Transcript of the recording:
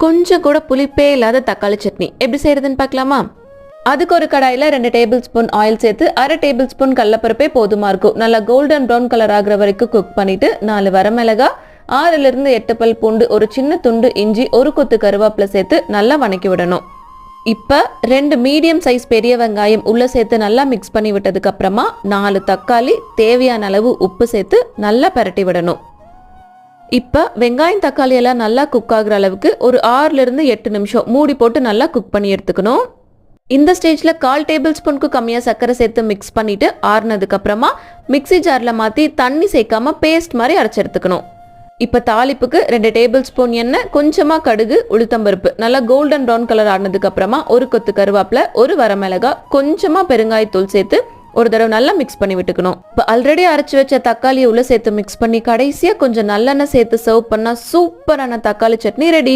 கொஞ்சம் கூட புளிப்பே இல்லாத தக்காளி சட்னி எப்படி செய்யறதுன்னு பார்க்கலாமா? அதுக்கு ஒரு கடாயில் 2 டேபிள் ஸ்பூன் ஆயில் சேர்த்து 1/2 டேபிள் ஸ்பூன் கடலப்பருப்பே போதுமா இருக்கும். நல்லா கோல்டன் ப்ரௌன் கலர் ஆகுற வரைக்கும் குக் பண்ணிட்டு 4 வரமிளகா, 6லிருந்து 8 பல் பூண்டு, ஒரு சின்ன துண்டு இஞ்சி, ஒரு கொத்து கருவேப்பிலை சேர்த்து நல்லா வணக்கி விடணும். இப்போ 2 மீடியம் சைஸ் பெரிய வெங்காயம் உள்ள சேர்த்து நல்லா மிக்ஸ் பண்ணி விட்டதுக்கு அப்புறமா 4 தக்காளி, தேவையான அளவு உப்பு சேர்த்து நல்லா பரட்டி விடணும். இப்போ வெங்காயம் தக்காளி எல்லாம் நல்லா குக் ஆகுற அளவுக்கு ஒரு 6லிருந்து 8 நிமிஷம் மூடி போட்டு நல்லா குக் பண்ணி எடுத்துக்கணும். இந்த ஸ்டேஜில் 1/4 டேபிள் ஸ்பூனுக்கு கம்மியாக சர்க்கரை சேர்த்து மிக்ஸ் பண்ணிட்டு ஆறுனதுக்கு அப்புறமா மிக்ஸி ஜாரில் மாற்றி தண்ணி சேர்க்காம பேஸ்ட் மாதிரி அரைச்சி எடுத்துக்கணும். இப்போ தாளிப்புக்கு 2 டேபிள் ஸ்பூன் எண்ணெய், கொஞ்சமாக கடுகு, உளுத்தம்பருப்பு நல்லா கோல்டன் ப்ரௌன் கலர் ஆனதுக்கு அப்புறமா ஒரு கொத்து கருவேப்பிலை, ஒரு வரமிளகா, கொஞ்சமாக பெருங்காயத்தூள் சேர்த்து ஒரு தடவை நல்லா மிக்ஸ் பண்ணி விட்டுக்கணும். இப்போ ஆல்ரெடி அரைச்சி வச்ச தக்காளியை உள்ள சேர்த்து மிக்ஸ் பண்ணி கடைசியாக கொஞ்சம் நல்லெண்ணெய் சேர்த்து சர்வ் பண்ணால் சூப்பரான தக்காளி சட்னி ரெடி.